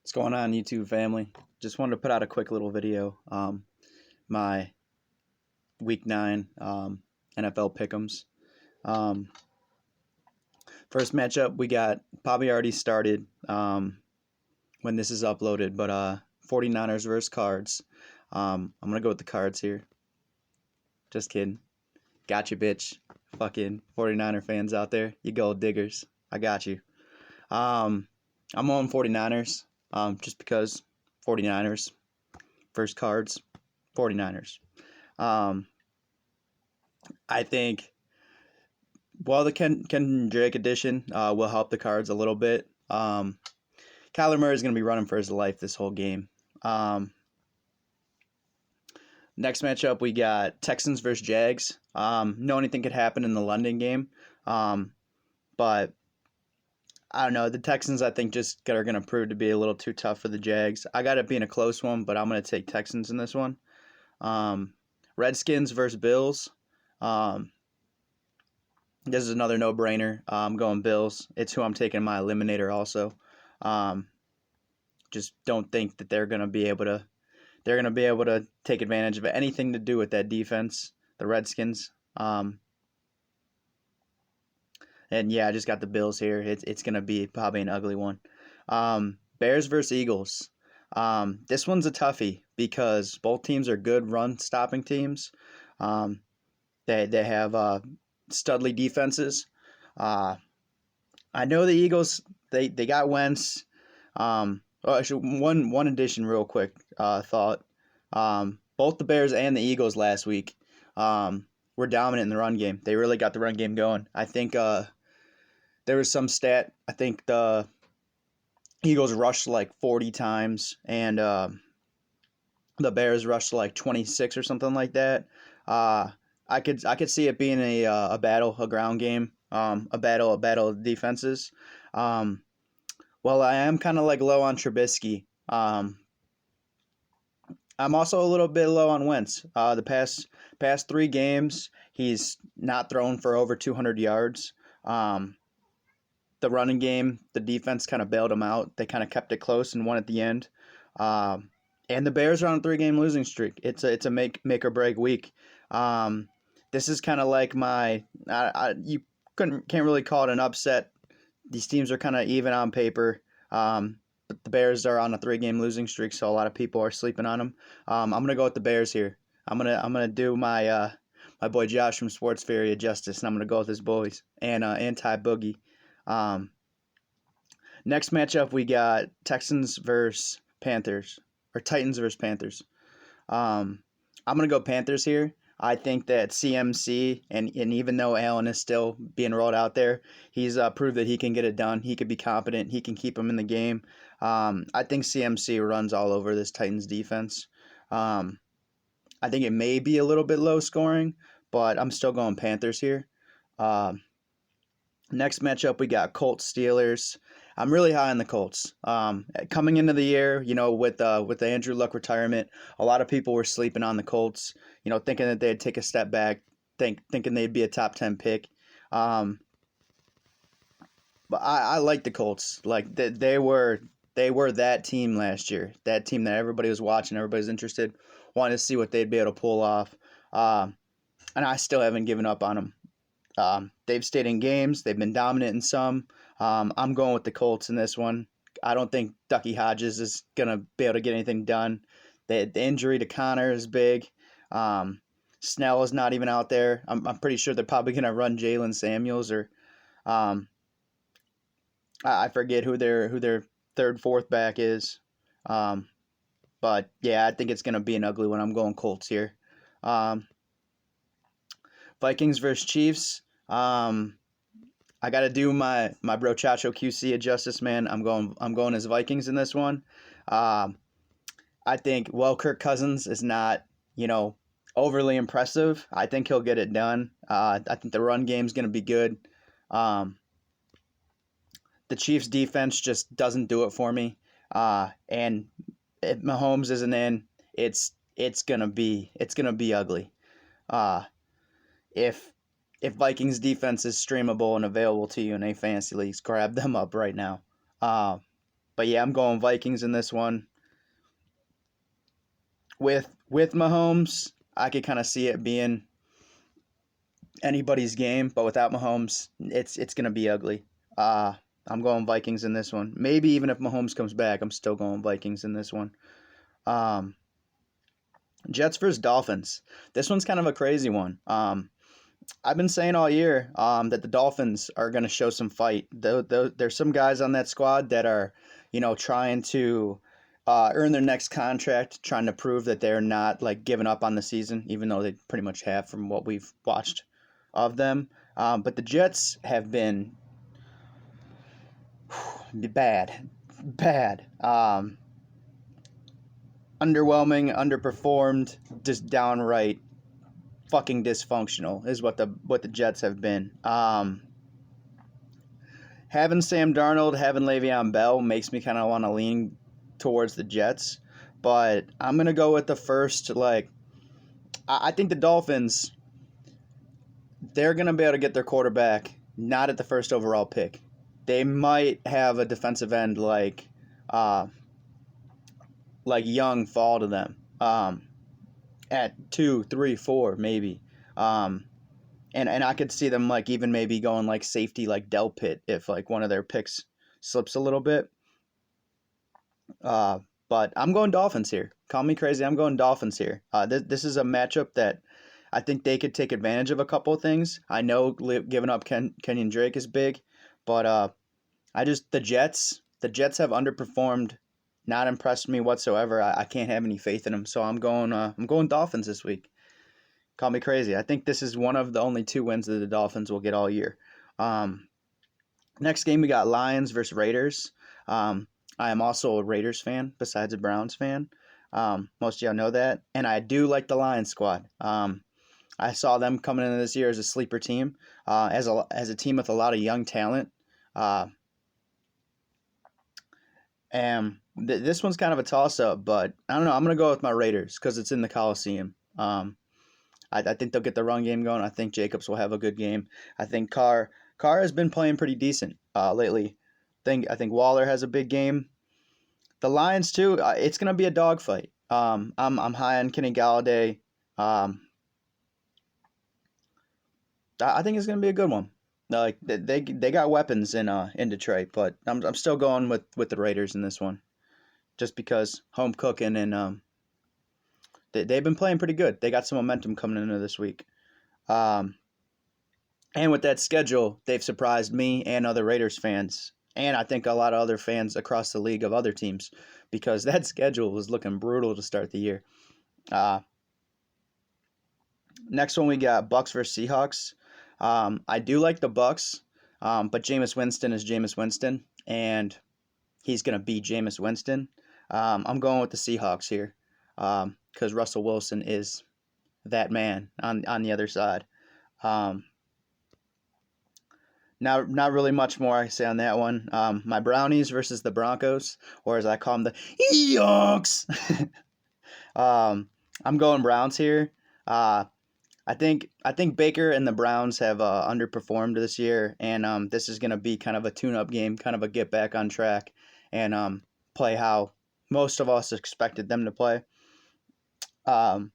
What's going on, YouTube family? Just wanted to put out a quick little video. My Week 9 NFL pick'ems. Um, First matchup we got probably already started when this is uploaded, but 49ers versus Cards. I'm going to go with the Cards here. Just kidding. Gotcha, bitch. Fucking 49er fans out there. You gold diggers. I got you. I'm on 49ers just because 49ers. First Cards, 49ers. I think while the Ken Drake edition will help the Cards a little bit, Kyler Murray is going to be running for his life this whole game. Next matchup, we got Texans versus Jags. Know anything could happen in the London game, but I don't know. The Texans, I think, just are going to prove to be a little too tough for the Jags. I got it being a close one, but I'm going to take Texans in this one. Redskins versus Bills. This is another no-brainer. I'm going Bills. It's who I'm taking in my eliminator also. Just don't think that they're going to be able to take advantage of anything to do with that defense, the Redskins. And yeah, I just got the Bills here. It's going to be probably an ugly one. Bears versus Eagles. This one's a toughie because both teams are good run-stopping teams. They have studly defenses. I know the Eagles, they got Wentz. Actually, one addition real quick thought. Both the Bears and the Eagles last week were dominant in the run game. They really got the run game going. I think there was some stat. I think the Eagles rushed like 40 times, and the Bears rushed like 26 or something like that. I could see it being a battle, a ground game, a battle of defenses. Well, I am kind of like low on Trubisky. I'm also a little bit low on Wentz. The past 3 games, he's not thrown for over 200 yards. The running game, the defense kind of bailed him out. They kind of kept it close and won at the end. And the Bears are on a 3-game losing streak. It's a make or break week. This is kind of like you can't really call it an upset. These teams are kind of even on paper. But the Bears are on a 3-game losing streak, so a lot of people are sleeping on them. I'm gonna go with the Bears here. I'm gonna do my boy Josh from Sports Fury justice, and I'm gonna go with his boys and anti Boogie. Next matchup, we got Texans versus Panthers, or Titans versus Panthers. I'm going to go Panthers here. I think that CMC, and even though Allen is still being rolled out there, he's proved that he can get it done. He can be competent. He can keep them in the game. I think CMC runs all over this Titans defense. I think it may be a little bit low scoring, but I'm still going Panthers here. Next matchup, we got Colts Steelers. I'm really high on the Colts. Coming into the year, with the Andrew Luck retirement, a lot of people were sleeping on the Colts. Thinking that they'd take a step back, thinking they'd be a top 10 pick. But I like the Colts. Like they were that team last year. That team that everybody was watching, everybody's interested, wanted to see what they'd be able to pull off. And I still haven't given up on them. They've stayed in games. They've been dominant in some. I'm going with the Colts in this one. I don't think Ducky Hodges is going to be able to get anything done. The injury to Connor is big. Snell is not even out there. I'm pretty sure they're probably going to run Jalen Samuels or I forget who their third, fourth back is. But yeah, I think it's going to be an ugly one. I'm going Colts here. Vikings versus Chiefs. I got to do my bro Chacho QC justice, man. I'm going as Vikings in this one. I think Kirk Cousins is not overly impressive. I think he'll get it done. I think the run game's going to be good. The Chiefs defense just doesn't do it for me. And if Mahomes isn't in, it's gonna be ugly. If Vikings defense is streamable and available to you in a fantasy leagues, grab them up right now. But yeah, I'm going Vikings in this one. With Mahomes, I could kind of see it being anybody's game, but without Mahomes, it's gonna be ugly. Uh I'm going Vikings in this one. Maybe even if Mahomes comes back, I'm still going Vikings in this one. Um, Jets versus Dolphins. This one's kind of a crazy one. I've been saying all year that the Dolphins are going to show some fight. There's some guys on that squad that are, trying to earn their next contract, trying to prove that they're not like giving up on the season, even though they pretty much have from what we've watched of them. But the Jets have been bad, bad, underwhelming, underperformed, just downright fucking dysfunctional is what the Jets have been. Having Sam Darnold, having Le'Veon Bell makes me kind of want to lean towards the Jets, but I'm gonna go with the first. Like, I think the Dolphins, they're gonna be able to get their quarterback not at the first overall pick. They might have a defensive end uh, like Young fall to them at 2, 3, 4 maybe. Um, and I could see them like even maybe going like safety like Del Pitt if like one of their picks slips a little bit. Uh, but I'm going Dolphins here. Call me crazy. I'm going Dolphins here. This is a matchup that I think they could take advantage of a couple of things. I know giving up Kenyon Drake is big, but the Jets have underperformed, not impressed me whatsoever. I can't have any faith in them, so I'm going Dolphins this week. Call me crazy. I think this is one of the only 2 wins that the Dolphins will get all year. Um, Next game we got Lions versus Raiders. I am also a Raiders fan besides a Browns fan. Most of y'all know that, and I do like the Lions squad. I saw them coming into this year as a sleeper team, as a team with a lot of young talent. Uh, and this one's kind of a toss up, but I don't know. I'm gonna go with my Raiders because it's in the Coliseum. I think they'll get the run game going. I think Jacobs will have a good game. I think Carr has been playing pretty decent lately. I think Waller has a big game. The Lions too. It's gonna be a dogfight. I'm high on Kenny Galladay. Um, I think it's gonna be a good one. Like they got weapons in Detroit, but I'm still going with the Raiders in this one, just because home cooking and they've been playing pretty good. They got some momentum coming into this week. Um, and with that schedule, they've surprised me and other Raiders fans, and I think a lot of other fans across the league of other teams, because that schedule was looking brutal to start the year. Uh, Next one we got Bucks versus Seahawks. I do like the Bucks, but Jameis Winston is Jameis Winston, and he's gonna beat Jameis Winston. I'm going with the Seahawks here, because Russell Wilson is that man on the other side. Um, Now, not really much more I can say on that one. My Brownies versus the Broncos, or as I call them, the Yonks. I'm going Browns here. Uh, I think Baker and the Browns have underperformed this year, and this is going to be kind of a tune-up game, kind of a get back on track, and play how most of us expected them to play. Um,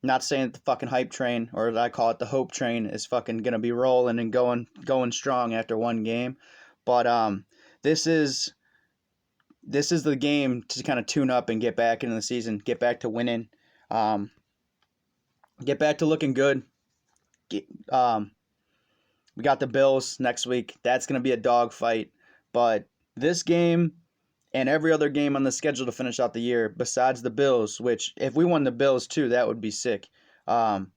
Not saying that the fucking hype train, or as I call it, the hope train, is fucking gonna be rolling and going strong after one game, but this is this is the game to kind of tune up and get back into the season, get back to winning, um, get back to looking good. Get, we got the Bills next week. That's gonna be a dogfight, but this game and every other game on the schedule to finish out the year, besides the Bills, which if we won the Bills too, that would be sick. Um,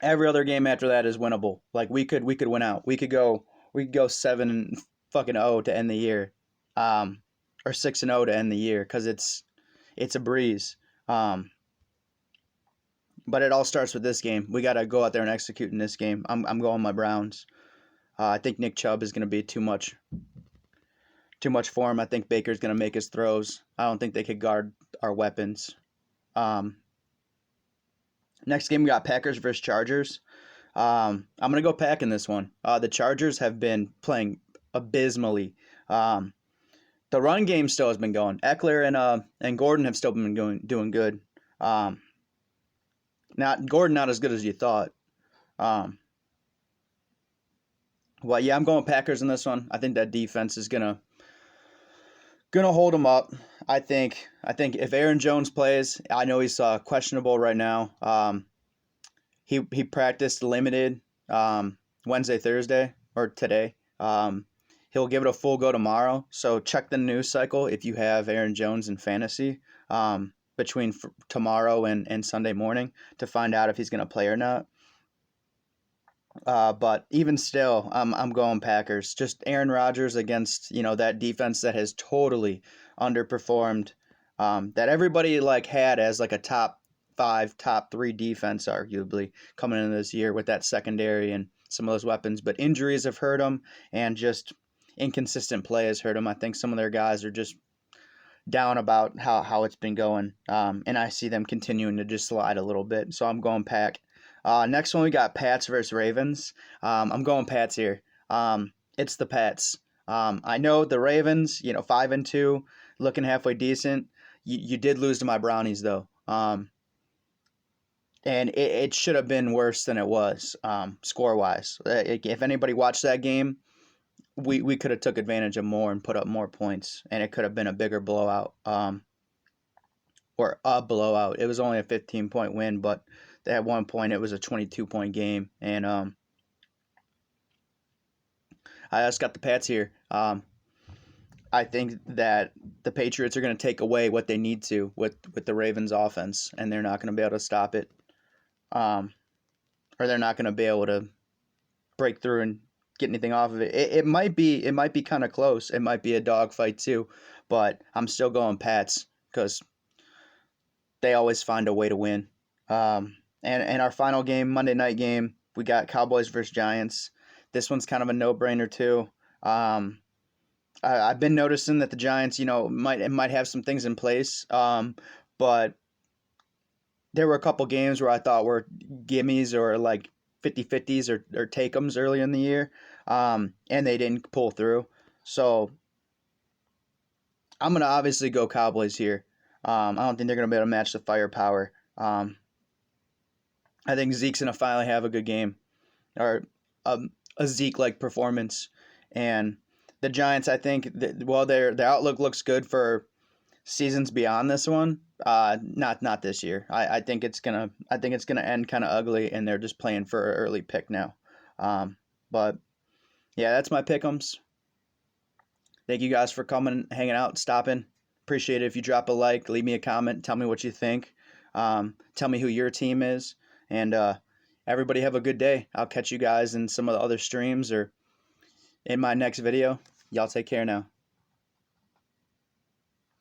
every other game after that is winnable. Like we could win out. We could go 7-0 to end the year, um, or 6-0 to end the year because it's a breeze. Um, but it all starts with this game. We got to go out there and execute in this game. I'm going my Browns. I think Nick Chubb is going to be too much for him. I think Baker's going to make his throws. I don't think they could guard our weapons. Um, Next game, we got Packers versus Chargers. I'm going to go Pack in this one. The Chargers have been playing abysmally. Um, the run game still has been going. Eckler and Gordon have still been doing good. Not Gordon, not as good as you thought. Well, yeah, I'm going Packers in this one. I think that defense is gonna hold them up. I think if Aaron Jones plays, I know he's questionable right now. He practiced limited Wednesday, Thursday, or today. He'll give it a full go tomorrow. So check the news cycle if you have Aaron Jones in fantasy between tomorrow and Sunday morning to find out if he's going to play or not. But even still, I'm going Packers. Just Aaron Rodgers against that defense that has totally underperformed. That everybody had as a top 5, top 3 defense, arguably coming into this year with that secondary and some of those weapons. But injuries have hurt them, and just inconsistent play has hurt them. I think some of their guys are just down about how it's been going, and I see them continuing to just slide a little bit. So I'm going Pack. Next one, we got Pats versus Ravens. I'm going Pats here. It's the Pats. I know the Ravens, 5-2, looking halfway decent. You did lose to my Brownies, though. And it should have been worse than it was, score-wise. If anybody watched that game, we could have took advantage of more and put up more points, and it could have been a bigger blowout, or a blowout. It was only a 15-point win, but at one point it was a 22-point game, and I just got the Pats here. I think that the Patriots are going to take away what they need to with the Ravens offense, and they're not going to be able to stop it, or they're not going to be able to break through and get anything off of it. It might be kind of close. It might be a dogfight too, but I'm still going Pats because they always find a way to win. And our final game, Monday night game, we got Cowboys versus Giants. This one's kind of a no-brainer too. I've been noticing that the Giants, might have some things in place, but there were a couple games where I thought were gimmies or 50-50s or take-ems early in the year, and they didn't pull through. So I'm going to obviously go Cowboys here. I don't think they're going to be able to match the firepower. I think Zeke's going to finally have a good game, or a Zeke-like performance. And the Giants, I think, their outlook looks good for seasons beyond this one. Not this year. I think it's gonna end kind of ugly, and they're just playing for an early pick now. But yeah, that's my pick'ems. Thank you guys for coming, hanging out, stopping. Appreciate it if you drop a like, leave me a comment, tell me what you think. Tell me who your team is, and everybody have a good day. I'll catch you guys in some of the other streams or in my next video. Y'all take care now.